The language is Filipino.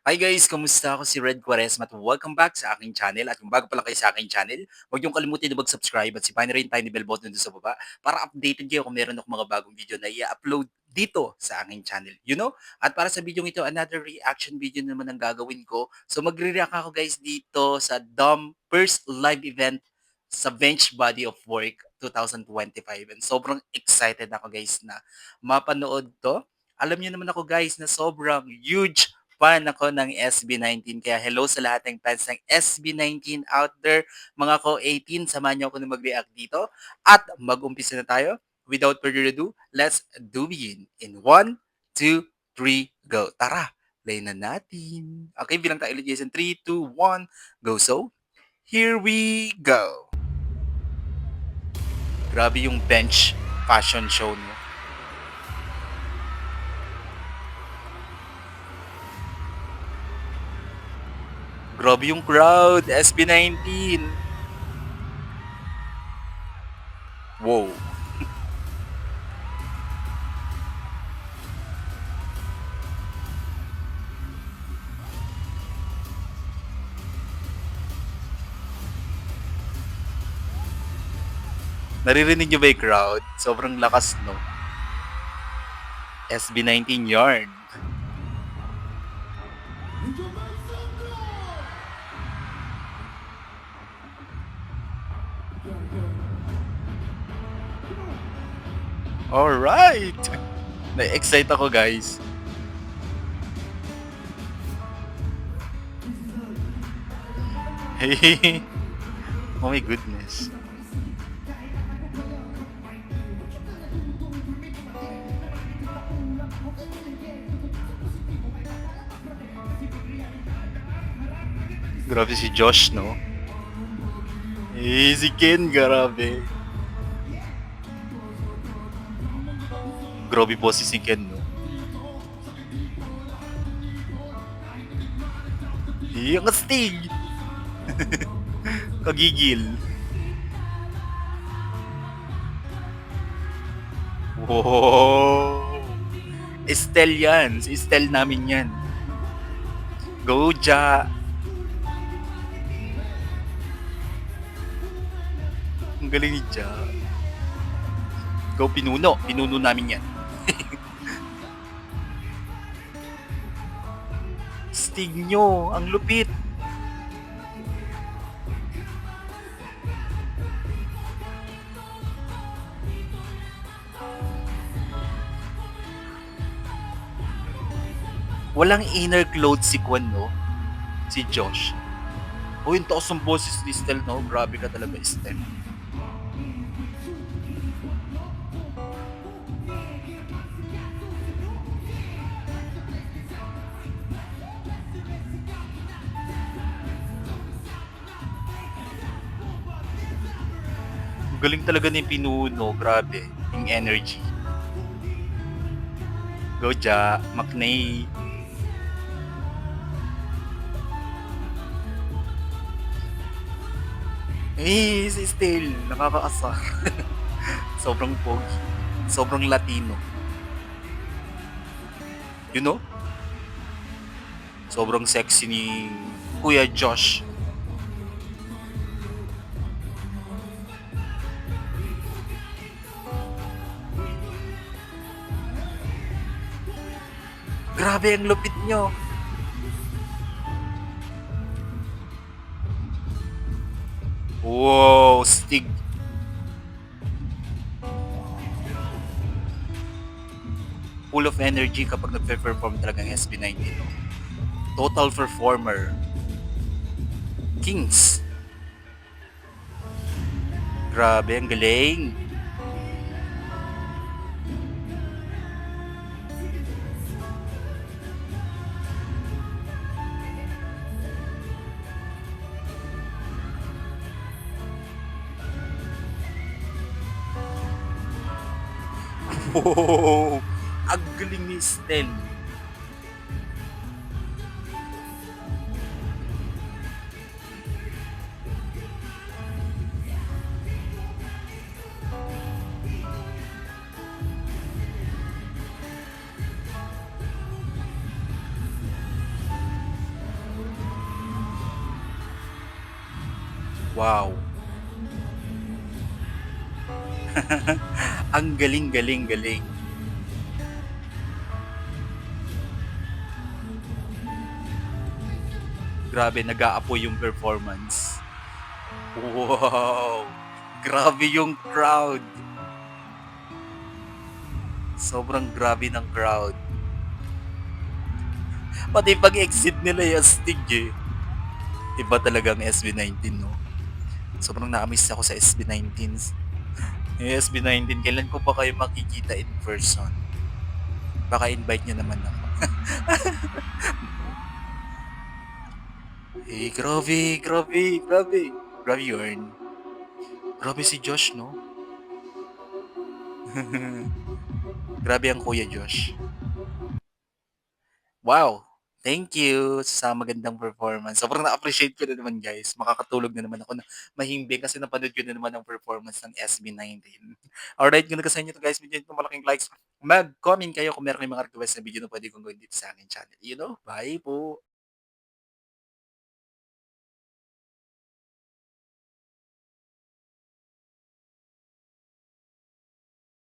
Hi guys, kamusta? Ako si Red Quaresma at welcome back sa aking channel. At kung bago pa lang kayo sa aking channel, huwag niyong kalimutan na mag-subscribe at sipahin na rin tiny bell button doon sa baba para updated kayo kung meron akong mga bagong video na i-upload dito sa aking channel. At para sa video ito, another reaction video naman ang gagawin ko. So magre-react ako guys dito sa Dom first live event sa Bench Body of Work 2025. And sobrang excited ako guys na mapanood to. Alam niyo naman ako guys na sobrang huge fan ako ng SB19. Kaya hello sa lahat ng fans ng SB19 out there. Mga ko-18, samahan niyo ako na mag-react dito. At mag-umpisa na tayo. Without further ado, let's do begin. In 1, 2, 3, go. Tara, play na natin. Okay, bilang tayo ulit Jason. 3, 2, 1, go. So, here we go. Grabe yung bench fashion show no. Grabe yung crowd, SB19. Wow. Naririnig niyo ba yung crowd? Sobrang lakas, no? SB19 Yarn. Alright! Na-excite ako, guys. Hey! Oh my goodness. Grabe si Josh, no? Eh, si Ken, grabe. Grabe po si Ken, no? Eh, ang astig! Kagigil. Wow! Estel yan. Si Estel namin yan. Go, Ja! Ang galing ni Ja. Go, Pinuno. Pinuno namin yan. Stig nyo. Ang lupit. Walang inner clothes si Kwan, no? Si Josh. O yung taos ng boses ni Estel, no? Grabe ka talaga, Estel. Galing talaga ni Pinuno, grabe. Yung energy. Go, Ja. Maknay. Eh, si Estel. Nakakaasar. Sobrang pogi. Sobrang Latino. You know? Sobrang sexy ni Kuya Josh. Grabe ang lupit nyo. Wow, Stig. Full of energy kapag nagpe-perform talaga ng SB19. No? Total performer. Kings. Grabe, ang galing. Wow! Ang galing ni Stel. Wow. Ang galing, galing, galing. Grabe nag-aapoy yung performance. Wow! Grabe yung crowd. Sobrang grabe ng crowd. Pati pag-exit nila yung astig eh. Iba talaga ang SB19 'no. Sobrang na-amaze ako sa SB19. Yung SB19 kailan ko pa kayo makikita in person? Baka invite niyo naman ako. Eh, grabe, grabe, grabe. Grabe yun. Grabe si Josh 'no? Grabe ang Kuya Josh. Wow! Thank you sa magandang performance. Sobrang na-appreciate ko na naman guys. Makakatulog na naman ako na mahimbing kasi napanood ko na naman ang performance ng SB19. Alright, kung nagustuhan niyo 'to guys, bigyan niyo ng malaking likes. Mag-comment kayo kung meron kayong mga request na video na pwede kong gawin dito sa aking channel. You know, bye po!